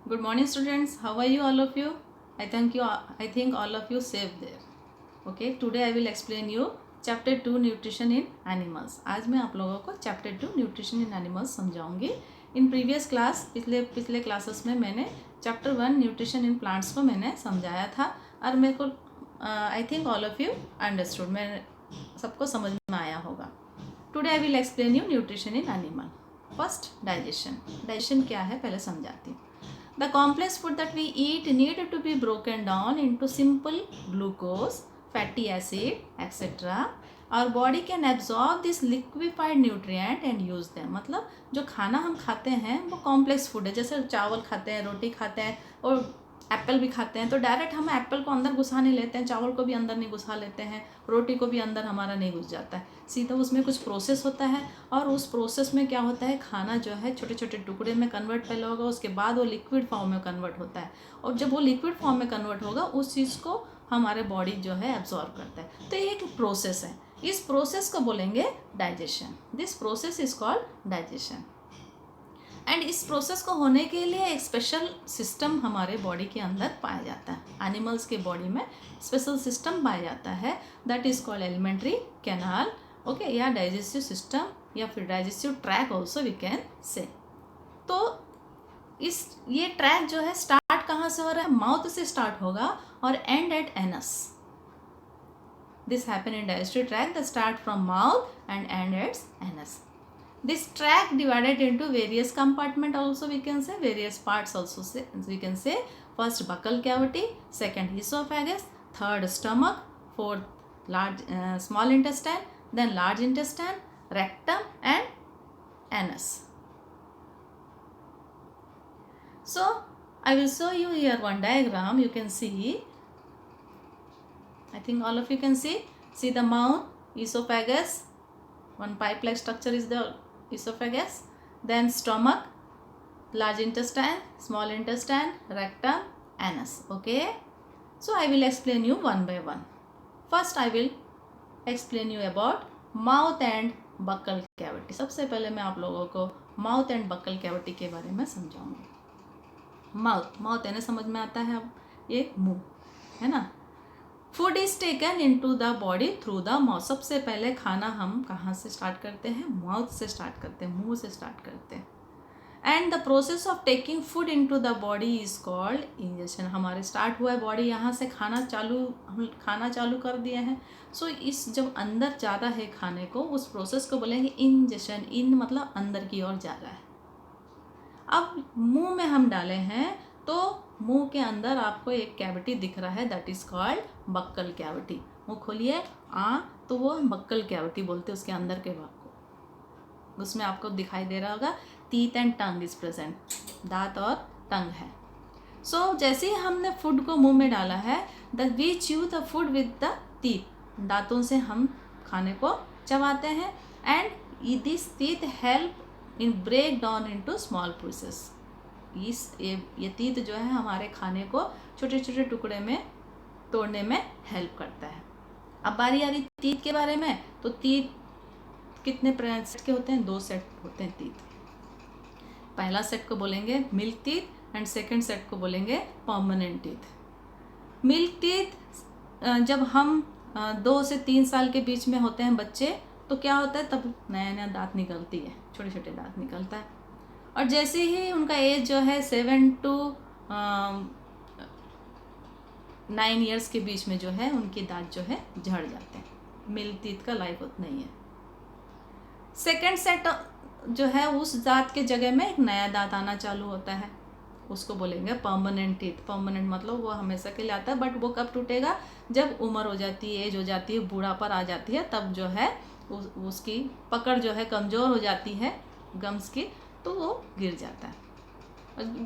Good morning, students. How are you, all of you? I think all of you safe there. Okay. Today I will explain you Chapter 2 Nutrition in Animals. आज मैं आप लोगों को Chapter 2 Nutrition in Animals समझाऊंगी. In previous class पिछले classes में मैंने Chapter 1 Nutrition in Plants को मैंने समझाया था और मेरे को I think all of you understood. मैं सबको समझ में आया होगा. Today I will explain you nutrition in animal. First, digestion क्या है पहले समझाती हूँ. The complex food that we eat need to be broken down into simple glucose, fatty acid, etc. Our body can absorb this liquefied nutrient and use them. मतलब जो खाना हम खाते हैं वो कॉम्प्लेक्स फूड है. जैसे चावल खाते हैं, रोटी खाते हैं और एप्पल भी खाते हैं, तो डायरेक्ट हम एप्पल को अंदर घुसा नहीं लेते हैं, चावल को भी अंदर नहीं घुसा लेते हैं, रोटी को भी अंदर हमारा नहीं घुस जाता है. सीधा उसमें कुछ प्रोसेस होता है और उस प्रोसेस में क्या होता है, खाना जो है छोटे छोटे टुकड़े में कन्वर्ट पहले होगा, उसके बाद वो लिक्विड फॉर्म में कन्वर्ट होता है. और जब वो लिक्विड फॉर्म में कन्वर्ट होगा उस चीज़ को हमारे बॉडी जो है एब्जॉर्ब करता है. तो ये एक प्रोसेस है. इस प्रोसेस को बोलेंगे digestion. This process is called digestion. And इस प्रोसेस को होने के लिए एक स्पेशल सिस्टम हमारे बॉडी के अंदर पाया जाता है. एनिमल्स के बॉडी में स्पेशल सिस्टम पाया जाता है. That is called alimentary canal. Okay, या डाइजेस्टिव सिस्टम या फिर digestive tract also we can say. तो ये ट्रैक जो है स्टार्ट कहाँ से हो रहा है, माउथ से स्टार्ट होगा और end at anus. This happen in digestive tract the start from mouth and end at its anus. This track divided into various compartment also we can say, various parts also say, we can say. First buccal cavity, second esophagus, third stomach, fourth small intestine, then large intestine, rectum and anus. So I will show you here one diagram. You can see, I think all of you can see the mouth, esophagus, one pipe like structure is the esophagus, then stomach, large intestine, small intestine, rectum, anus. Okay, so I will explain you one by one. First I will explain you about mouth and buccal cavity. सबसे पहले मैं आप लोगों को mouth and buccal cavity के बारे में समझाऊंगी. Mouth है ना, समझ में आता है. अब ये मुंह है ना. Food is taken into the body through the mouth. सबसे पहले खाना हम कहाँ से स्टार्ट करते हैं, माउथ से स्टार्ट करते हैं, मुंह से स्टार्ट करते हैं. And the process of taking food into the body is called ingestion. हमारे स्टार्ट हुआ है बॉडी यहाँ से, हम खाना चालू कर दिए हैं. सो इस जब अंदर ज़्यादा है खाने को, उस प्रोसेस को बोलेंगे इंजेशन. इन मतलब अंदर की ओर जा रहा है. अब मुंह में हम डाले हैं तो मुंह के अंदर आपको एक कैविटी दिख रहा है, that is called buccal cavity. मुंह खोलिए तो वो बक्कल कैविटी बोलते हैं उसके अंदर के भाग को. उसमें आपको दिखाई दे रहा होगा teeth and tongue is present. दांत और टंग है. सो जैसे ही हमने फूड को मुंह में डाला है, the we chew the food with the teeth. दांतों से हम खाने को चबाते हैं. And this teeth help in break down into small pieces. ये तीत जो है हमारे खाने को छोटे छोटे टुकड़े में तोड़ने में हेल्प करता है. अब बारी आ रही तीत के बारे में. तो तीत कितने सेट के होते हैं, 2 सेट होते हैं तीत. पहला सेट को बोलेंगे मिल्क तीत एंड सेकंड सेट को बोलेंगे परमानेंट तीत. मिल्क तीत जब हम 2 से 3 साल के बीच में होते हैं बच्चे, तो क्या होता है, तब नया नया दांत निकलती है, छोटे छोटे दांत निकलता है. और जैसे ही उनका एज जो है 7 to 9 ईयर्स के बीच में जो है उनके दांत जो है झड़ जाते हैं. मिल्क टीथ का लाइफ उतना ही है. सेकेंड सेट जो है उस दांत के जगह में एक नया दांत आना चालू होता है, उसको बोलेंगे परमानेंट टीथ. परमानेंट मतलब वो हमेशा के लिए आता है, बट वो कब टूटेगा, जब उम्र हो जाती है, एज हो जाती है, बूढ़ापन आ जाती है, तब जो है उसकी पकड़ जो है कमज़ोर हो जाती है गम्स की, तो वो गिर जाता है.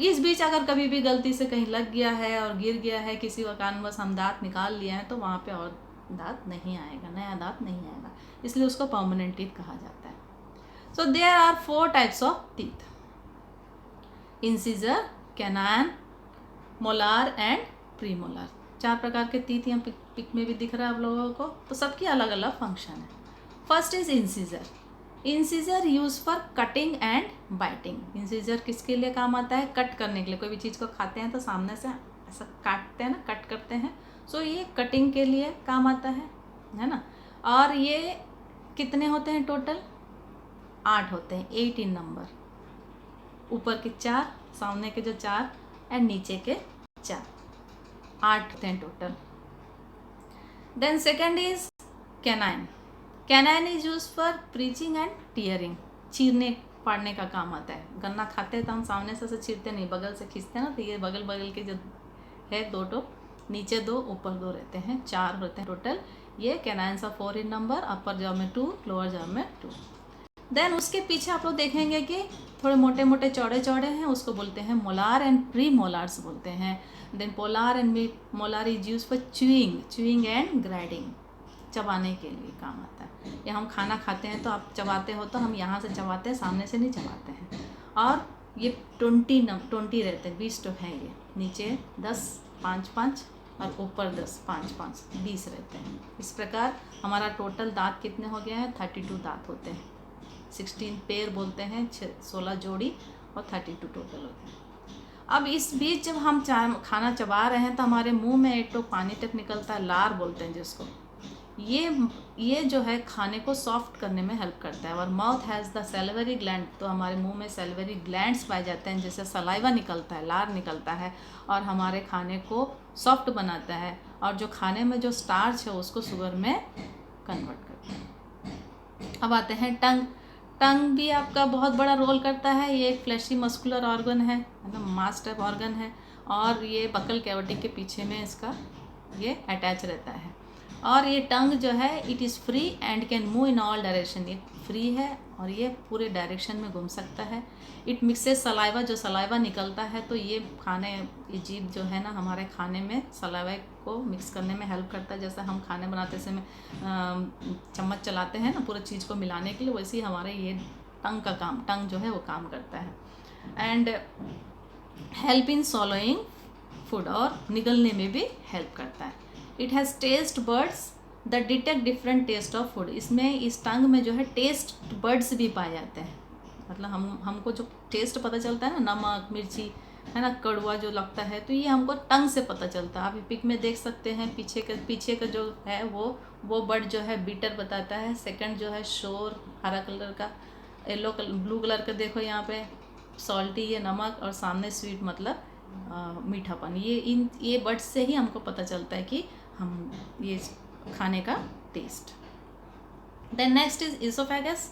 इस बीच अगर कभी भी गलती से कहीं लग गया है और गिर गया है, किसी कारणवश हम दांत निकाल लिए हैं, तो वहाँ पे और दांत नहीं आएगा, नया दांत नहीं आएगा. इसलिए उसको परमानेंट टीथ कहा जाता है. So there are 4 types of teeth: incisor, canine, molar and premolar. 4 प्रकार के टीथ यहाँ पिक में भी दिख रहा है आप लोगों को. तो सबकी अलग अलग फंक्शन है. First is incisor. Incisor use for cutting and biting. Incisor किसके लिए काम आता है? कट करने के लिए। कोई भी चीज़ को खाते हैं तो सामने से ऐसा काटते हैं ना, कट करते हैं, सो ये कटिंग के लिए काम आता है ना। और ये कितने होते हैं टोटल? 8 होते हैं, 8 इन नंबर। ऊपर के 4, सामने के जो 4 एंड नीचे के 4, 8 होते हैं total. Then second is canine. Canine is use for piercing and tearing. चीरने फाड़ने का काम आता है। गन्ना खाते हैं तो हम सामने से चीरते नहीं, बगल से खींचते हैं ना, तो ये बगल बगल के जो है 2 नीचे 2 ऊपर 2 रहते हैं, 4 होते हैं टोटल। ये canines of 4 in number, upper jaw में 2, लोअर जॉ में 2। देन उसके पीछे आप लोग देखेंगे कि थोड़े मोटे मोटे चौड़े चौड़े हैं, उसको बोलते हैं मोलार एंड प्री मोलार्स बोलते हैं। Then polar and molar is use for chewing and grinding, चबाने के लिए काम आता है। या हम खाना खाते हैं तो आप चबाते हो तो हम यहाँ से चबाते हैं, सामने से नहीं चबाते हैं। और ये 20 रहते हैं, 20 हैं ये। नीचे 10, 5 और ऊपर 10, 5, 20 रहते हैं। इस प्रकार हमारा टोटल दांत कितने हो गए हैं? 32 दांत होते हैं। 16 पेयर बोलते हैं, 16 जोड़ी, और 32 टोटल होते हैं। अब इस बीच जब हम खाना चबा रहे हैं तो हमारे मुंह में एक तो पानी तक निकलता है, लार बोलते हैं जिसको। ये जो है खाने को सॉफ्ट करने में हेल्प करता है। और mouth has the salivary gland, तो हमारे मुंह में सैलिवरी ग्लैंड्स पाए जाते हैं, जैसे सलाइवा निकलता है, लार निकलता है, और हमारे खाने को सॉफ्ट बनाता है। और जो खाने में जो स्टार्च है उसको शुगर में कन्वर्ट करता है। अब आते हैं टंग। टंग भी आपका बहुत बड़ा रोल करता है। ये एक फ्लैशी मस्कुलर ऑर्गन है ना, मास टाइप ऑर्गन है। और ये बकल कैविटी के पीछे में इसका ये अटैच रहता है। और ये टंग जो है it is free and can move in all direction. ये फ्री है और ये पूरे डायरेक्शन में घूम सकता है। इट मिक्सेस सलाइवा, जो सलाइवा निकलता है तो ये जीभ जो है ना हमारे खाने में सलाइवा को मिक्स करने में हेल्प करता है। जैसे हम खाने बनाते समय चम्मच चलाते हैं ना पूरी चीज़ को मिलाने के लिए, वैसे ही हमारे ये टंग जो है वो काम करता है। And help in swallowing food, और निगलने में भी हेल्प करता है। It has taste buds to detect different taste of food. इसमें इस टंग में जो है टेस्ट बर्ड्स भी पाए जाते हैं। मतलब हमको जो टेस्ट पता चलता है ना, नमक मिर्ची है ना, कड़वा जो लगता है, तो ये हमको टंग से पता चलता है। आप पिक में देख सकते हैं, पीछे का जो है वो बर्ड जो है बीटर बताता है। सेकंड जो है शोर, हरा कलर का, ब्लू कलर का देखो यहाँ पे सॉल्टी, ये नमक, और सामने स्वीट मतलब मीठापन। ये बर्ड्स से ही हमको पता चलता है कि हम ये खाने का taste. Then next is oesophagus.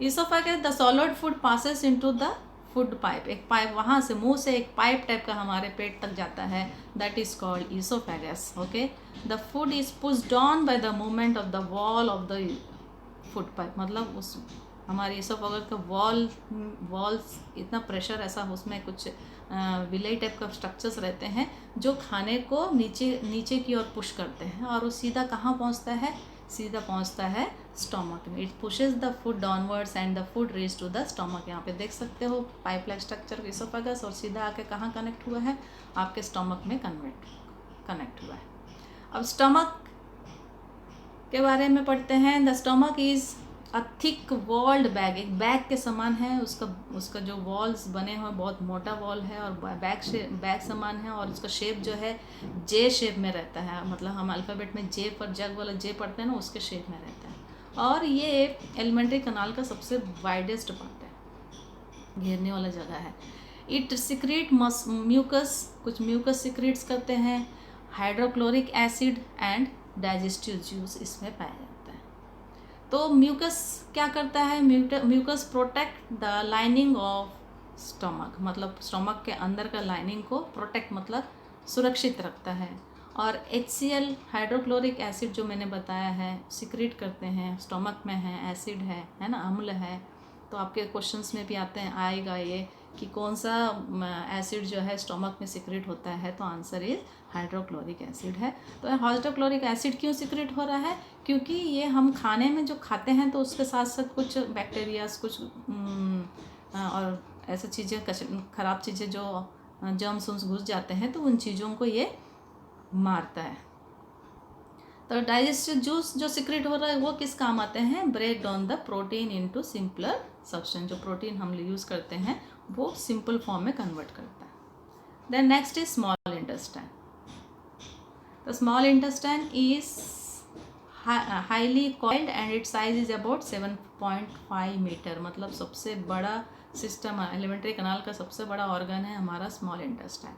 Oesophagus the solid food passes into the food pipe. एक पाइप वहाँ से मुंह से एक पाइप टाइप का हमारे पेट तक जाता है, that is called oesophagus. Okay, the food is pushed down by the movement of the wall of the food pipe. मतलब उस हमारे इसोफेगस का वॉल्स इतना प्रेशर, ऐसा उसमें कुछ विलई टाइप का स्ट्रक्चर्स रहते हैं जो खाने को नीचे की ओर पुश करते हैं, और वो सीधा कहाँ पहुँचता है? सीधा पहुँचता है स्टोमक में। It pushes the food downwards and the food reach to the stomach. यहाँ पे देख सकते हो पाइप लाइक स्ट्रक्चर इसोफेगस, और सीधा आके कहाँ कनेक्ट हुआ है? आपके स्टोमक में कनेक्ट हुआ है। अब स्टोमक के बारे में पढ़ते हैं। The stomach is a thick walled bag, एक बैग के समान है। उसका जो वॉल्स बने हुए बहुत मोटा वॉल है, और बैग समान है, और उसका शेप जो है जे शेप में रहता है। मतलब हम अल्फ़ाबेट में जे पर जग वाला जे पढ़ते हैं ना, उसके शेप में रहता है। और ये एलिमेंट्री कनाल का सबसे वाइडेस्ट पार्ट है, घेरने वाला जगह है। इट सिक्रेट म्यूकस, कुछ म्यूकस सिक्रेट्स करते हैं। Hydrochloric acid and digestive juice इसमें पाया जाता है। तो म्यूकस क्या करता है? Mucus protect the lining of stomach, मतलब स्टमक के अंदर का लाइनिंग को प्रोटेक्ट मतलब सुरक्षित रखता है। और HCl हाइड्रोक्लोरिक एसिड जो मैंने बताया है सिक्रेट करते हैं, स्टमक में है, एसिड है ना, अम्ल है। तो आपके क्वेश्चंस में भी आएगा ये कि कौन सा एसिड जो है स्टमक में सिक्रेट होता है, तो आंसर इज हाइड्रोक्लोरिक एसिड है। तो हाइड्रोक्लोरिक एसिड क्यों सिक्रेट हो रहा है? क्योंकि ये हम खाने में जो खाते हैं तो उसके साथ साथ कुछ बैक्टीरियाज, कुछ और ऐसी चीज़ें, ख़राब चीज़ें जो जर्म्स घुस जाते हैं, तो उन चीज़ों को ये मारता है। तो डाइजेस्टिव जूस जो सिक्रेट हो रहा है वो किस काम आते हैं, break down the protein into simpler substance, जो प्रोटीन हम यूज़ करते हैं वो सिंपल फॉर्म में कन्वर्ट करता है। Then next is small intestine. The small intestine is highly coiled and it size is about 7.5 metre, मतलब सबसे बड़ा सिस्टम एलिमेंट्री कनाल का सबसे बड़ा ऑर्गन है हमारा स्मॉल इंटेस्टाइन।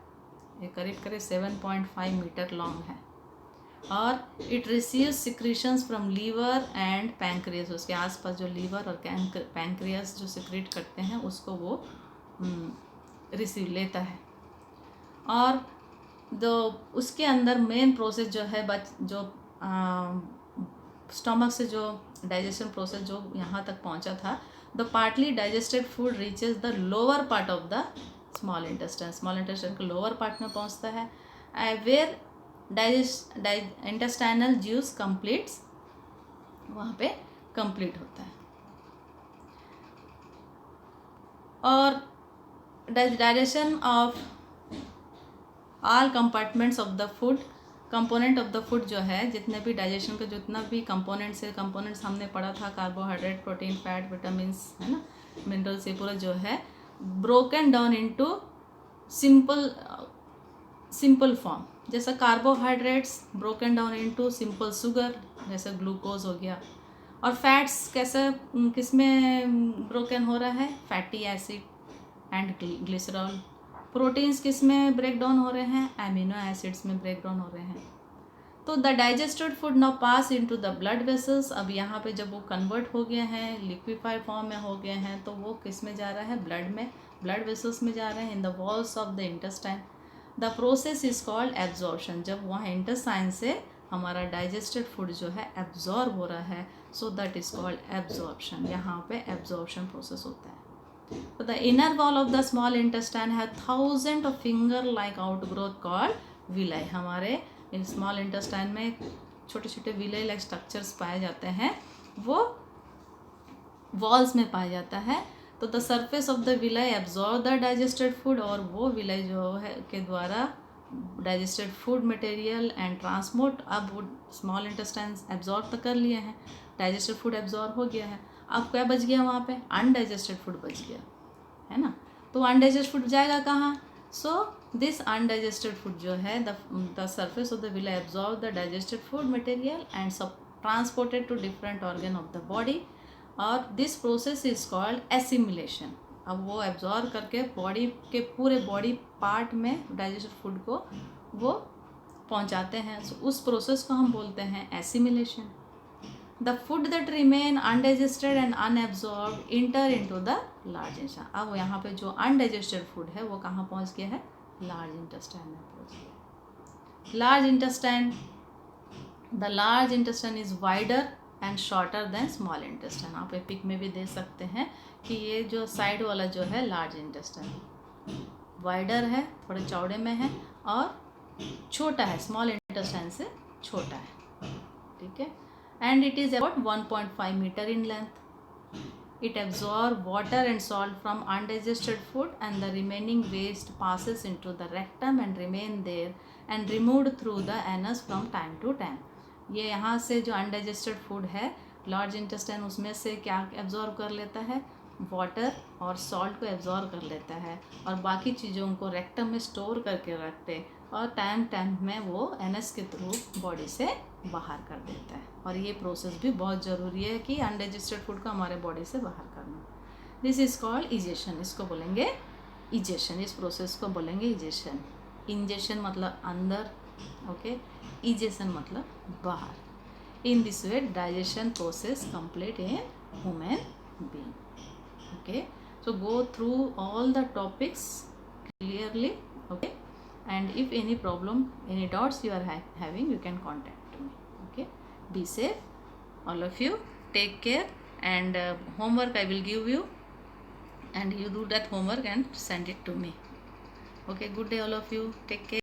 ये करीब 7.5 मीटर लॉन्ग है और it receives secretions from liver and pancreas. उसके आसपास जो लीवर और पैंक्रियास जो सिक्रीट करते हैं उसको वो रिसीव लेता है। और जो उसके अंदर मेन प्रोसेस जो है जो स्टमक से जो डाइजेशन प्रोसेस जो यहाँ तक पहुँचा था, the partly digested food reaches the lower part of the small intestine. Small intestine के लोअर पार्ट में पहुँचता है वेयर इंटेस्टाइनल जूस कंप्लीट्स, वहाँ पे कंप्लीट होता है। और digestion of all compartments of the food, component of the food जो है, जितने भी डाइजेशन का जितना भी कंपोनेंट्स है, कंपोनेंट्स हमने पढ़ा था कार्बोहाइड्रेट, प्रोटीन, फैट, विटामिन्स, है ना, मिनरल्स, ये पूरा जो है broken down into simple form. जैसा carbohydrates broken down into simple sugar, जैसे ग्लूकोज हो गया। और फैट्स कैसे किस में ब्रोकन हो रहा है, fatty acid and glycerol. Proteins किस में ब्रेक डाउन हो रहे हैं, एमिनो एसिड्स में ब्रेक डाउन हो रहे हैं। तो the digested food now pass into the blood vessels. अब यहाँ पे जब वो कन्वर्ट हो गए हैं, लिक्विफाइड फॉर्म में हो गए हैं, तो वो किस में जा रहा है, ब्लड में, ब्लड वेसल्स में जा रहे हैं, in the walls of the intestine. The process is called absorption. जब वहाँ इंटेस्टाइन से हमारा डाइजेस्टेड फूड जो है एब्जॉर्ब हो रहा है, so that is called absorption. यहाँ पे एब्जॉर्प्शन प्रोसेस होता है। So the inner wall of the small intestine has thousands of finger-like outgrowth called villi. हमारे स्मॉल इंटेस्टाइन में छोटे छोटे विलाई लाइक स्ट्रक्चर्स पाए जाते हैं, वो वॉल्स में पाया जाता है। तो the surface of the villi absorb the digested food, और वो विलाई जो है के द्वारा digested food material and transport. अब वो स्मॉल इंटेस्टाइन एब्जॉर्ब तो कर लिए हैं, डाइजेस्टेड फूड एब्जॉर्ब हो गया है, अब क्या बच गया वहाँ पे, अनडाइजेस्टेड फूड बच गया, है ना। तो अनडाइजेस्टेड फूड जाएगा कहाँ, सो दिस अनडाइजेस्टेड फूड जो है the surface of the will absorb the digested food material and सब transported to different organ of the body, और this process is called assimilation. अब वो एब्जॉर्ब करके बॉडी के पूरे बॉडी पार्ट में डाइजेस्टेड फूड को वो पहुंचाते हैं, so उस प्रोसेस को हम बोलते हैं assimilation. The food that remain undigested and unabsorbed inter into the large intestine. अब यहाँ पे जो अनडाइजेस्टेड फूड है वो कहाँ पहुँच गया है, लार्ज इंटेस्टाइन में पहुँच गया। Large intestine, the large intestine is wider and shorter than small intestine. आप ये पिक में भी देख सकते हैं कि ये जो साइड वाला जो है लार्ज इंटेस्टाइन वाइडर है, थोड़े चौड़े में है, और छोटा है, स्मॉल इंटेस्टाइन से छोटा है, ठीक है। And it is about 1.5 metre in length. It absorb water and salt from undigested food and the remaining waste passes into the rectum and remain there and removed through the anus from time to time. ये यहाँ से जो undigested food है large intestine उसमें से क्या absorb कर लेता है, वाटर और सॉल्ट को एब्जॉर्ब कर लेता है, और बाकी चीज़ों को रेक्टम में स्टोर करके रखते, और टाइम टाइम में वो एनएस के थ्रू बॉडी से बाहर कर देता है। और ये प्रोसेस भी बहुत ज़रूरी है कि अनडाइजेस्टेड फूड को हमारे बॉडी से बाहर करना। दिस इज़ कॉल्ड इजेशन, इसको बोलेंगे इजेशन, इस प्रोसेस को बोलेंगे इजेशन। इंजेशन मतलब अंदर, ओके, इजेशन मतलब बाहर। In this way digestion process complete in human being, okay, so go through all the topics clearly, okay, and if any problem, any doubts you are having, you can contact me, okay. Be safe, all of you, take care, and homework I will give you, and you do that homework and send it to me, okay. Good day all of you, take care.